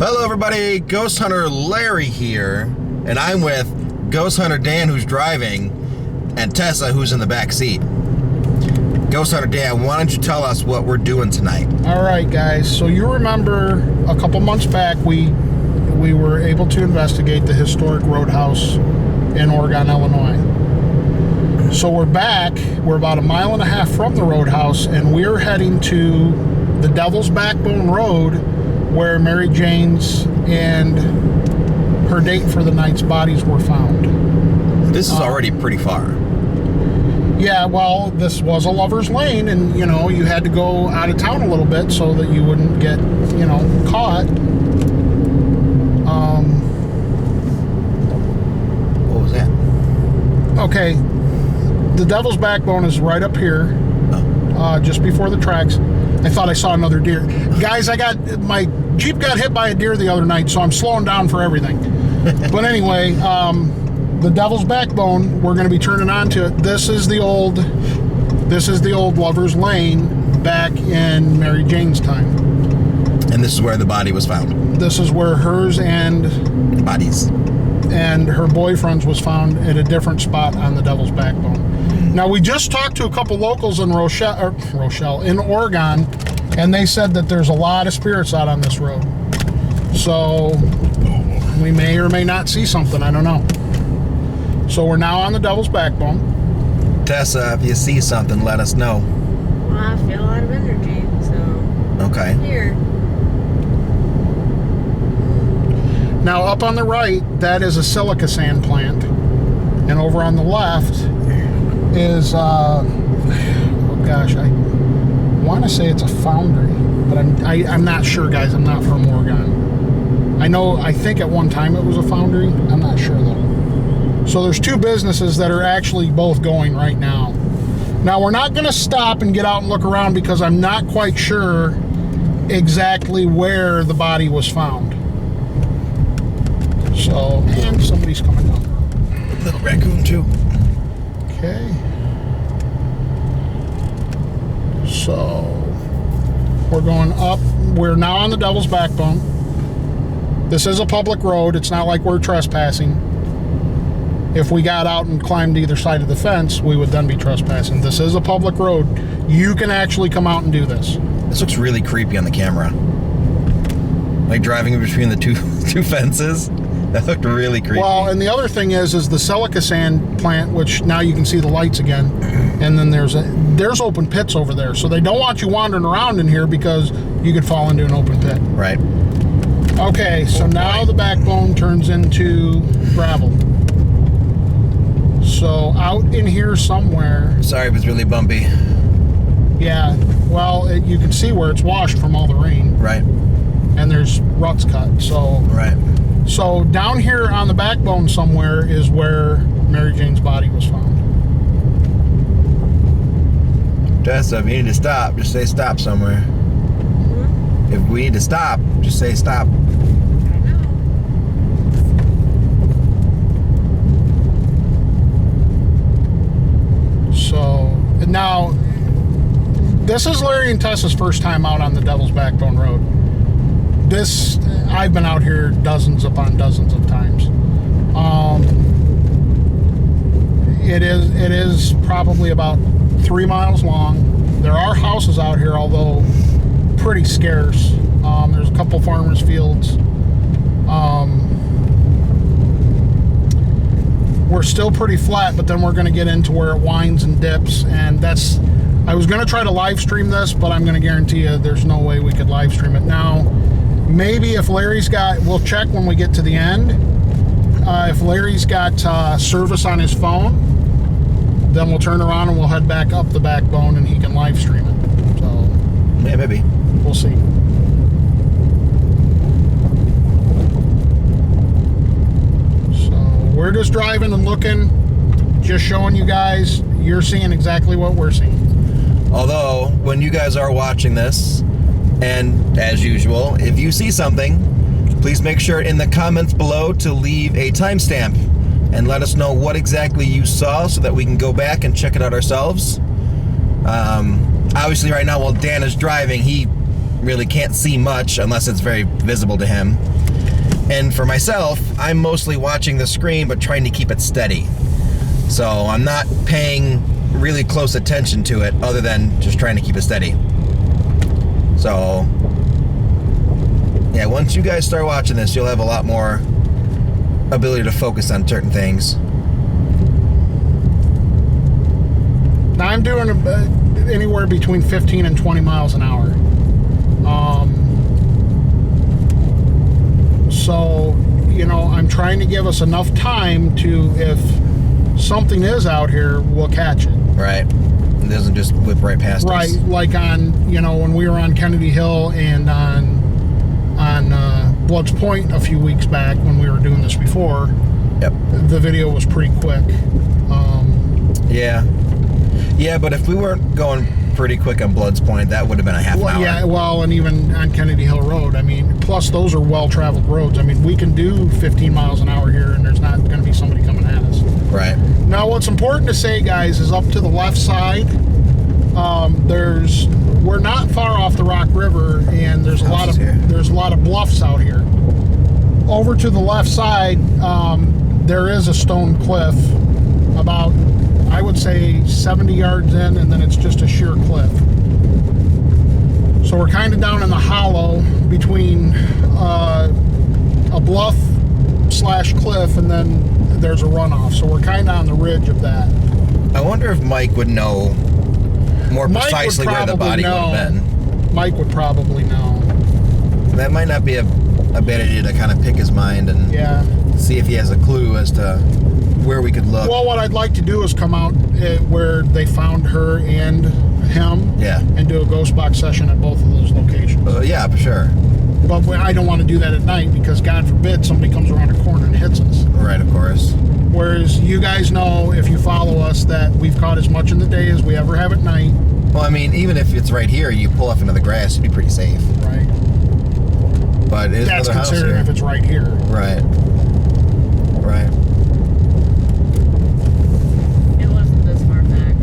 Hello everybody, Ghosthunter Larry here, and I'm with Ghosthunter Dan, who's driving, and Tessa, who's in the back seat. Ghosthunter Dan, why don't you tell us what we're doing tonight? All right, guys, so you remember a couple months back we were able to investigate the historic roadhouse in Oregon, Illinois. So we're back, we're about 1.5 miles from the roadhouse, and we're heading to the Devil's Backbone Road, where Mary Jane's and her date for the night's bodies were found. This is already pretty far. Yeah, well, this was a lover's lane, and, you know, you had to go out of town a little bit so that you wouldn't get, you know, caught. What was that? Okay, the Devil's Backbone is right up here, just before the tracks. I thought I saw another deer. Guys, my Jeep got hit by a deer the other night, so I'm slowing down for everything. But anyway, the Devil's Backbone, we're going to be turning onto it. This is the old Lover's Lane back in Mary Jane's time. And this is where the body was found. This is where hers and bodies and her boyfriend's was found at a different spot on the Devil's Backbone. Now, we just talked to a couple locals in in Oregon, and they said that there's a lot of spirits out on this road. So we may or may not see something, I don't know. So we're now on the Devil's Backbone. Tessa, if you see something, let us know. Well, I feel a lot of energy, so... Okay. Here. Now, up on the right, that is a silica sand plant. And over on the left is, oh gosh, I want to say it's a foundry, but I'm not sure, guys. I'm not from Oregon. I think at one time it was a foundry. I'm not sure, though. So there's two businesses that are actually both going right now. Now, we're not going to stop and get out and look around because I'm not quite sure exactly where the body was found. So, and somebody's coming down. Little raccoon, too. Okay. So, we're going up. We're now on the Devil's Backbone. This is a public road. It's not like we're trespassing. If we got out and climbed either side of the fence, we would then be trespassing. This is a public road. You can actually come out and do this. This looks really creepy on the camera. Like driving between the two fences. That looked really creepy. Well, and the other thing is the silica sand plant, which now you can see the lights again. And then there's open pits over there. So they don't want you wandering around in here because you could fall into an open pit. Right. Okay, so now the backbone turns into gravel. So out in here somewhere. Sorry if it's really bumpy. Yeah, well, you can see where it's washed from all the rain. Right. And there's ruts cut, so. Right. So down here on the backbone somewhere is where Mary Jane's body was found. Tessa, if you need to stop, just say stop somewhere. Mm-hmm. If we need to stop, just say stop. I know. So now, this is Larry and Tessa's first time out on the Devil's Backbone Road. I've been out here dozens upon dozens of times. It is probably about 3 miles long. There are houses out here, although pretty scarce. There's a couple farmers' fields. We're still pretty flat, but then we're going to get into where it winds and dips, and I was going to try to live stream this, but I'm going to guarantee you there's no way we could live stream it now. Maybe if Larry's we'll check when we get to the end. If Larry's got service on his phone, then we'll turn around and we'll head back up the backbone and he can live stream it. So Yeah, maybe. we'll see. So we're just driving and looking, just showing you guys. You're seeing exactly what we're seeing. Although, when you guys are watching this, and as usual, if you see something, please make sure in the comments below to leave a timestamp and let us know what exactly you saw so that we can go back and check it out ourselves. Obviously right now while Dan is driving, he really can't see much unless it's very visible to him. And for myself, I'm mostly watching the screen but trying to keep it steady. So I'm not paying really close attention to it other than just trying to keep it steady. So yeah, once you guys start watching this, you'll have a lot more ability to focus on certain things. Now I'm doing anywhere between 15 and 20 miles an hour. So, you know, I'm trying to give us enough time to, if something is out here, we'll catch it. Right. It doesn't just whip right past us. Right, like on, you know, when we were on Kennedy Hill and on Bloods Point a few weeks back when we were doing this before. Yep. The video was pretty quick. Yeah. Yeah, but if we weren't going pretty quick on Bloods Point, that would have been a half an hour. Yeah, well, and even on Kennedy Hill Road. I mean, plus those are well-traveled roads. I mean, we can do 15 miles an hour here, and there's not going to be somebody coming at us. Right. Now, what's important to say, guys, is up to the left side, we're not far off the Rock River, and there's a lot of bluffs out here. Over to the left side, there is a stone cliff about, I would say, 70 yards in, and then it's just a sheer cliff. So we're kind of down in the hollow between a bluff / cliff, and then there's a runoff. So we're kind of on the ridge of that. I wonder if Mike would know more precisely where the body would have been. Mike would probably know. That might not be a bad idea to kind of pick his mind and see if he has a clue as to where we could look. Well, what I'd like to do is come out where they found her and him, and do a ghost box session at both of those locations. Yeah, for sure. But I don't want to do that at night because, God forbid, somebody comes around a corner and hits us. Right, of course. Whereas you guys know, if you follow us, that we've caught as much in the day as we ever have at night. Well, I mean, even if it's right here, you pull off into the grass, you'd be pretty safe. Right. But it is that's another house considered here. if it's right here. Right. Right. It wasn't this far back.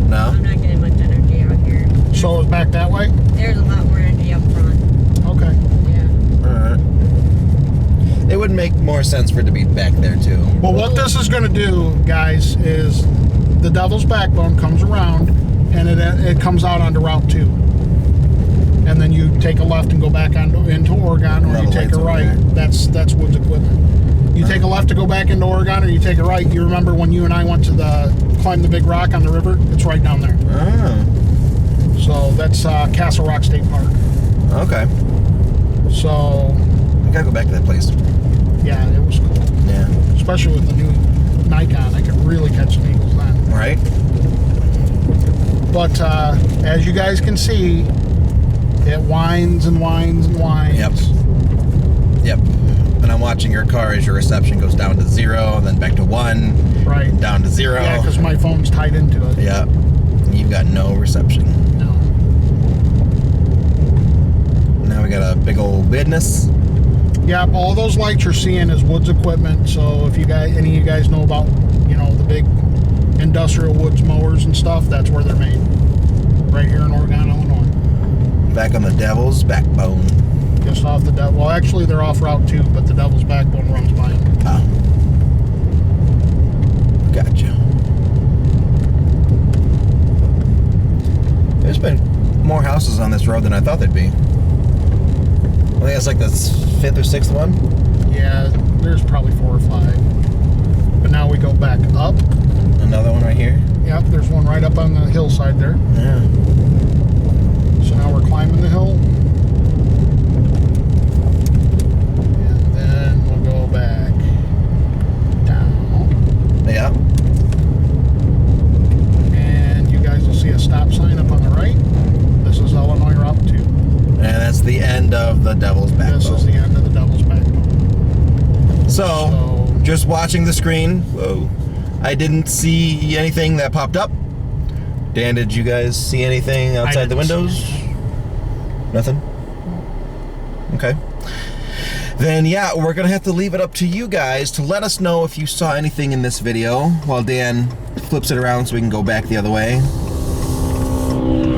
No? I'm not getting much energy out here. So it's back that way? There's a lot more energy up front. Okay. Yeah. Alright. It would make more sense for it to be back there, too. Well, what this is going to do, guys, is the Devil's Backbone comes around, and it comes out onto Route 2. And then you take a left and go back into Oregon, or you take a right. That's Woods Equipment. You take a left to go back into Oregon, or you take a right. You remember when you and I went to climb the big rock on the river? It's right down there. Oh. So that's Castle Rock State Park. Okay. So I gotta go back to that place. yeah, it was cool. Yeah. Especially with the new Nikon, I could really catch some eagles then. Right. But as you guys can see, it winds and winds and winds. Yep. And I'm watching your car as your reception goes down to 0, and then back to 1. Right. And down to 0. Yeah, because my phone's tied into it. Yeah. You've got no reception. No. Now we got a big old business. Yep, all those lights you're seeing is Woods Equipment. So if any of you guys know about, the big industrial woods mowers and stuff, that's where they're made. Right here in Oregon, Illinois. Back on the Devil's Backbone. Just off the Devil. Well, actually, they're off Route 2, but the Devil's Backbone runs by them. Oh. Gotcha. There's been more houses on this road than I thought there'd be. I think it's like the 5th or 6th one. Yeah, there's probably 4 or 5. But now we go back up. Another one right here. Yep, there's one right up on the hillside there. Yeah. So now we're climbing the hill. And then we'll go back down. Yeah. And you guys will see a stop sign up on the right. This is Illinois Route 2. And that's the end of the Devil's Backbone. This is the end of the Devil's Backbone. So, just watching the screen, whoa, I didn't see anything that popped up. Dan, did you guys see anything outside the windows? Nothing? Okay. Then, yeah, we're going to have to leave it up to you guys to let us know if you saw anything in this video while Dan flips it around so we can go back the other way.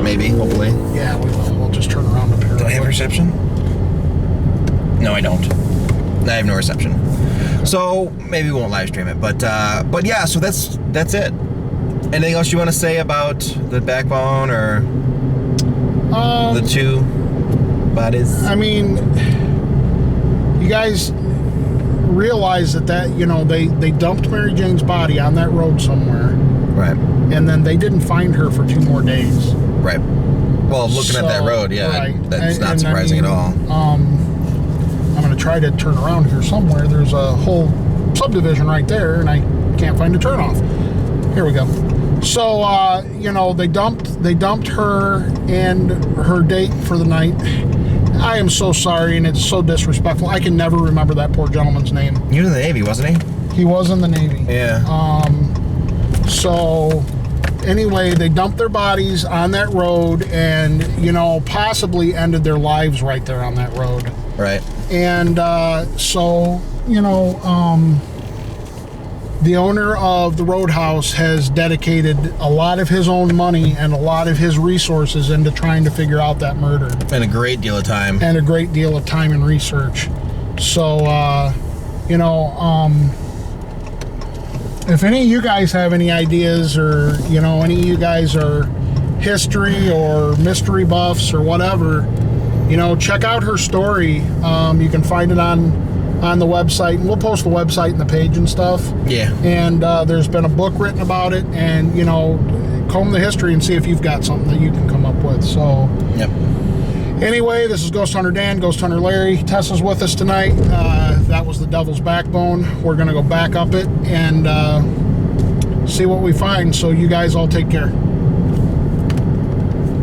Maybe, hopefully. Yeah, we will. We'll just turn around up here. I have reception? No, I don't. I have no reception. So maybe we won't live stream it, but yeah. So that's it. Anything else you want to say about the backbone or the two bodies? I mean, you guys realize that they dumped Mary Jane's body on that road somewhere, Right. and then they didn't find her for 2 more days. Right. Well, looking at that road, yeah, right. that's not surprising at all. I'm going to try to turn around here somewhere. There's a whole subdivision right there, and I can't find a turnoff. Here we go. So, they dumped her and her date for the night. I am so sorry, and it's so disrespectful. I can never remember that poor gentleman's name. He was in the Navy, wasn't he? He was in the Navy. Yeah. So, anyway, they dumped their bodies on that road and, possibly ended their lives right there on that road. Right. And the owner of the roadhouse has dedicated a lot of his own money and a lot of his resources into trying to figure out that murder. And a great deal of time. And a great deal of time and research. So, if any of you guys have any ideas, or, any of you guys are history or mystery buffs or whatever, check out her story. You can find it on the website, and we'll post the website and the page and stuff. Yeah. And there's been a book written about it, and comb the history and see if you've got something that you can come up with. So Yep. Anyway, this is Ghost Hunter Dan, Ghost Hunter Larry. Tessa's with us tonight. That was the Devil's Backbone. We're gonna go back up it and see what we find. So you guys all take care.